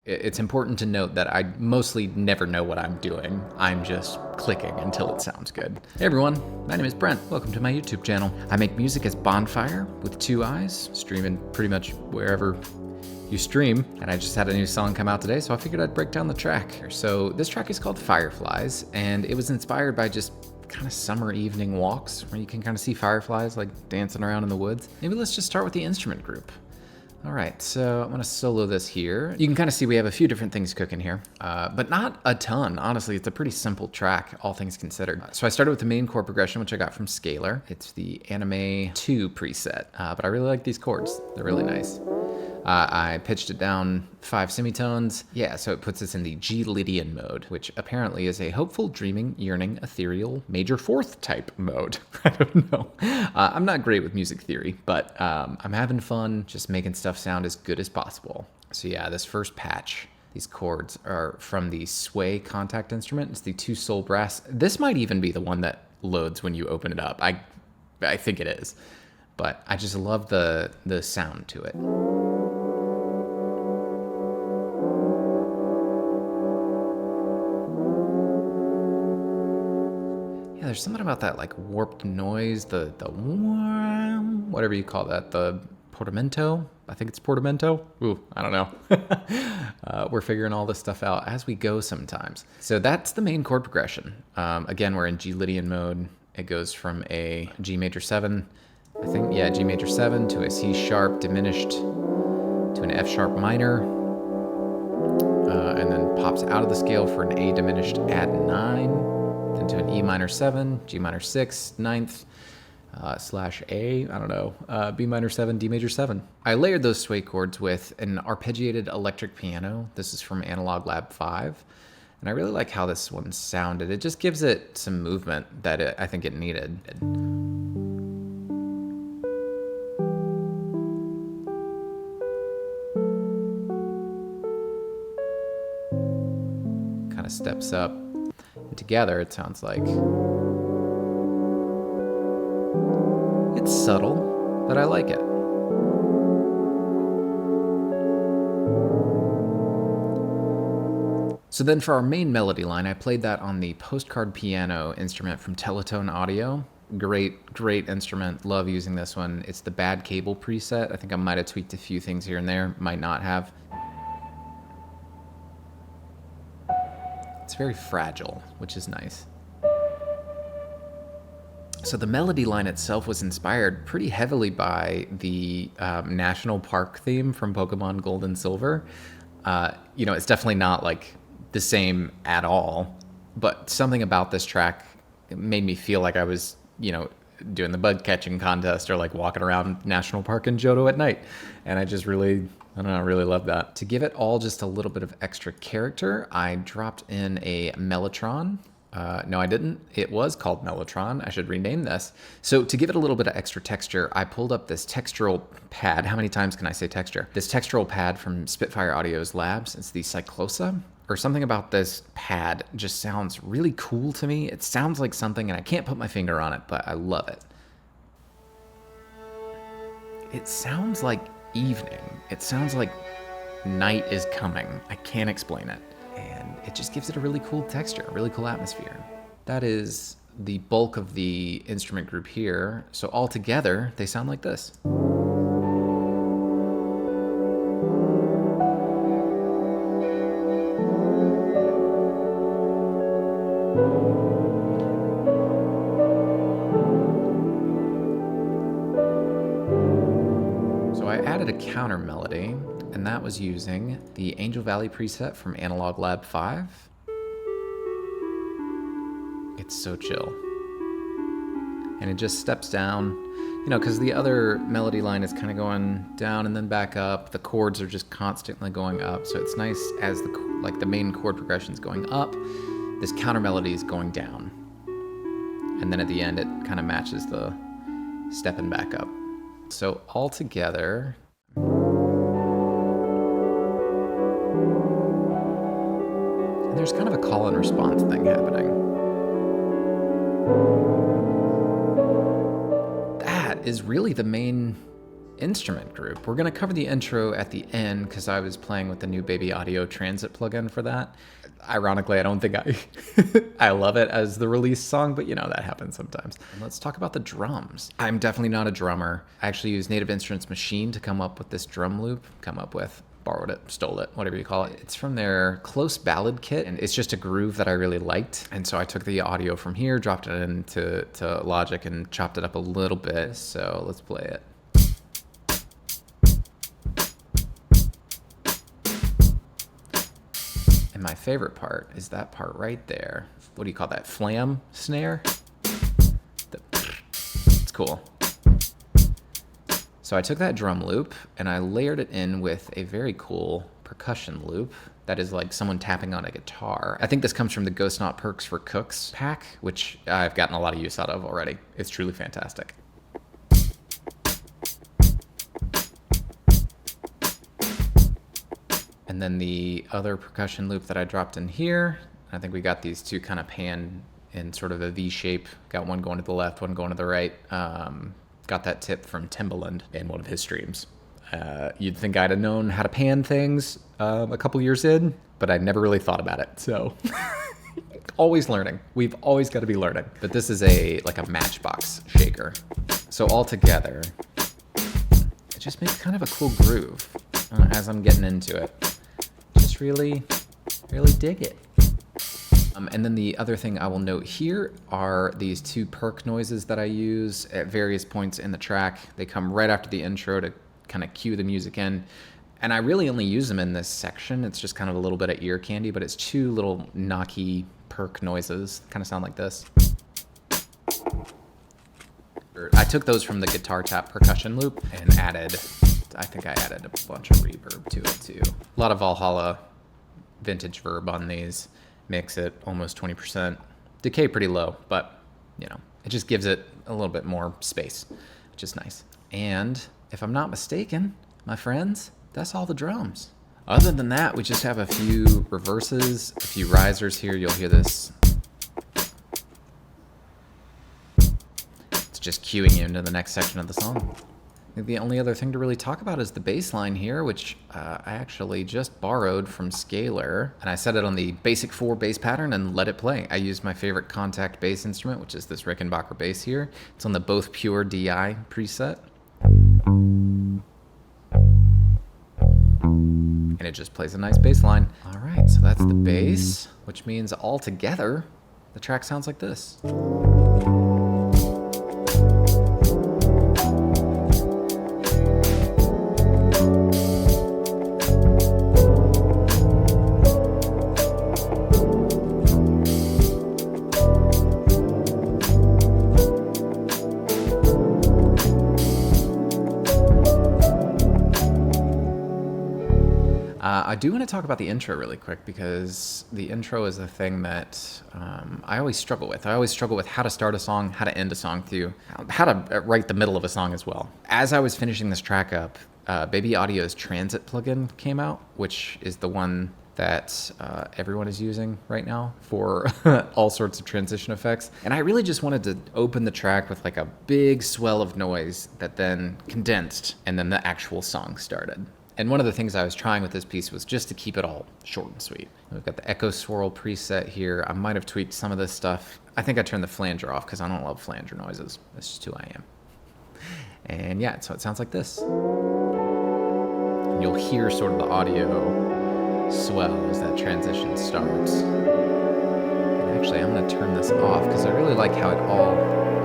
It's important to note that I mostly never know what I'm doing. I'm just clicking until it sounds good. Hey everyone, my name is Brent. Welcome to my YouTube channel. I make music as Bonfire with 2 eyes, streaming pretty much wherever you stream, and I just had a new song come out today, so I figured I'd break down the track. So this track is called Fireflies, and it was inspired by just kind of summer evening walks where you can kind of see fireflies like dancing around in the woods. Maybe let's just start with the instrument group. All right, so I'm gonna solo this here. You can kind of see we have a few different things cooking here, but not a ton. Honestly, it's a pretty simple track, all things considered. So I started with the main chord progression, which I got from Scalar. It's the Anime 2 preset, but I really like these chords. They're really nice. I pitched it down 5 semitones. Yeah, so it puts us in the G Lydian mode, which apparently is a hopeful, dreaming, yearning, ethereal, major fourth type mode. I don't know. I'm not great with music theory, but I'm having fun just making stuff sound as good as possible. So yeah, this first patch, these chords are from the Sway Contact instrument. It's the 2 Soul Brass. This might even be the one that loads when you open it up. I think it is, but I just love the sound to it. Yeah, there's something about that like warped noise, the whatever you call that, the portamento. I think it's portamento. Ooh, I don't know. We're figuring all this stuff out as we go sometimes. So that's the main chord progression. Again, we're in G Lydian mode. It goes from a G major 7, I think, yeah, G major 7 to a C sharp diminished to an F sharp minor, and then pops out of the scale for an A diminished add 9. Then to an E minor 7, G minor 6, 9th, slash A, I don't know, B minor 7, D major 7. I layered those sway chords with an arpeggiated electric piano. This is from Analog Lab 5. And I really like how this one sounded. It just gives it some movement that I think it needed. Kind of steps up. And together, it sounds like it's subtle, but I like it. So then for our main melody line, I played that on the Postcard piano instrument from Teletone Audio. Great instrument. Love using this one. It's the Bad Cable preset. I think I might have tweaked a few things here and there, might not have. It's very fragile, which is nice. So the melody line itself was inspired pretty heavily by the National Park theme from Pokemon Gold and Silver. You know, it's definitely not like the same at all, but something about this track made me feel like I was, you know, doing the bug catching contest or like walking around National Park in Johto at night. And I just really, I don't know, I really love that. To give it all just a little bit of extra character, I dropped in a Mellotron. No, I didn't. It was called Mellotron. I should rename this. So to give it a little bit of extra texture, I pulled up this textural pad. How many times can I say texture? This textural pad from Spitfire Audio's labs. It's the Cyclosa. Or something about this pad just sounds really cool to me. It sounds like something, and I can't put my finger on it, but I love it. It sounds like evening. It sounds like night is coming. I can't explain it. And it just gives it a really cool texture, a really cool atmosphere. That is the bulk of the instrument group here. So all together, they sound like this. So I added a counter melody, and that was using the Angel Valley preset from Analog Lab 5. It's so chill. And it just steps down, you know, because the other melody line is kind of going down and then back up. The chords are just constantly going up, so it's nice as the main chord progression is going up, this counter melody is going down. And then at the end, it kind of matches the stepping back up. So all together, and there's kind of a call and response thing happening. That is really the main instrument group. We're gonna cover the intro at the end because I was playing with the new Baby Audio Transit plugin for that. Ironically, I don't think I love it as the release song, but you know, that happens sometimes. And let's talk about the drums. I'm definitely not a drummer. I actually used Native Instruments Machine to come up with this drum loop, borrowed it, stole it, whatever you call it. It's from their Close Ballad kit, and it's just a groove that I really liked. And so I took the audio from here, dropped it into Logic, and chopped it up a little bit. So let's play it. And my favorite part is that part right there. What do you call that? Flam snare? It's cool. So I took that drum loop and I layered it in with a very cool percussion loop that is like someone tapping on a guitar. I think this comes from the Ghost Knot Perks for Cooks pack, which I've gotten a lot of use out of already. It's truly fantastic. And then the other percussion loop that I dropped in here, I think we got these two kind of pan in sort of a V shape. Got one going to the left, one going to the right. Got that tip from Timbaland in one of his streams. You'd think I'd have known how to pan things a couple years in, but I never really thought about it. So always learning. We've always got to be learning. But this is like a matchbox shaker. So all together, it just makes kind of a cool groove as I'm getting into it. Just really dig it. And then the other thing I will note here are these two perk noises that I use at various points in the track. They come right after the intro to kind of cue the music in. And I really only use them in this section. It's just kind of a little bit of ear candy, but it's two little knocky perk noises. Kind of sound like this. I took those from the guitar tap percussion loop and I think I added a bunch of reverb to it too. A lot of Valhalla vintage verb on these. Mix it almost 20%. Decay pretty low, but you know, it just gives it a little bit more space, which is nice. And if I'm not mistaken, my friends, that's all the drums. Other than that, we just have a few reverses, a few risers here. You'll hear this. It's just cueing you into the next section of the song. I think the only other thing to really talk about is the bass line here, which I actually just borrowed from Scalar, and I set it on the basic 4 bass pattern and let it play. I used my favorite Kontakt bass instrument, which is this Rickenbacker bass here. It's on the Both Pure DI preset. And it just plays a nice bass line. All right, so that's the bass, which means all together, the track sounds like this. I do want to talk about the intro really quick because the intro is the thing that I always struggle with. I always struggle with how to start a song, how to end a song too, how to write the middle of a song as well. As I was finishing this track up, Baby Audio's Transit plugin came out, which is the one that everyone is using right now for all sorts of transition effects. And I really just wanted to open the track with like a big swell of noise that then condensed, and then the actual song started. And one of the things I was trying with this piece was just to keep it all short and sweet. We've got the Echo Swirl preset here. I might have tweaked some of this stuff. I think I turned the flanger off because I don't love flanger noises. That's just who I am. And yeah, so it sounds like this. And you'll hear sort of the audio swell as that transition starts. And actually, I'm going to turn this off because I really like how it all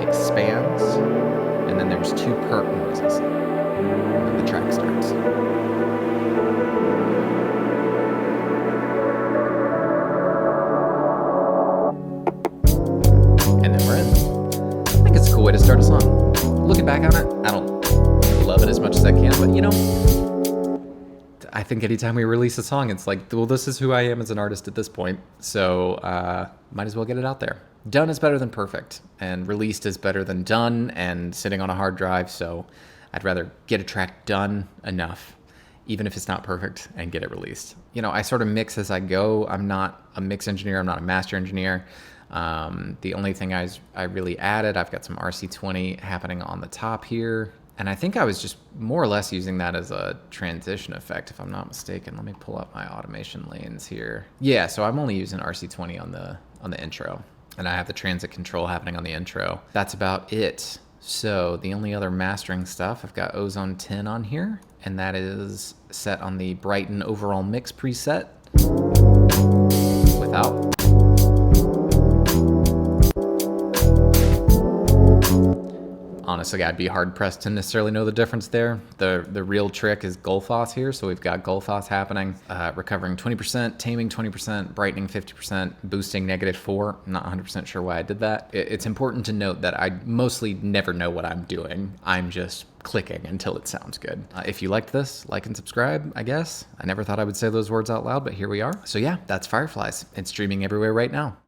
expands. And then there's 2 perk noises. And the track starts. Way to start a song. Looking back on it, I don't love it as much as I can, but you know, I think anytime we release a song, it's like, well, this is who I am as an artist at this point, so might as well get it out there. Done is better than perfect, and released is better than done and sitting on a hard drive, so I'd rather get a track done enough, even if it's not perfect, and get it released. You know, I sort of mix as I go. I'm not a mix engineer, I'm not a master engineer. The only thing I really added, I've got some RC20 happening on the top here. And I think I was just more or less using that as a transition effect, if I'm not mistaken. Let me pull up my automation lanes here. Yeah, so I'm only using RC20 on the intro, and I have the transit control happening on the intro. That's about it. So the only other mastering stuff, I've got Ozone 10 on here, and that is set on the Brighton overall mix preset without. Honestly, I'd be hard pressed to necessarily know the difference there. The real trick is Gullfoss here. So we've got Gullfoss happening, recovering 20%, taming 20%, brightening 50%, boosting -4. I'm not 100% sure why I did that. It's important to note that I mostly never know what I'm doing. I'm just clicking until it sounds good. If you liked this, like and subscribe, I guess. I never thought I would say those words out loud, but here we are. So yeah, that's Fireflies. It's streaming everywhere right now.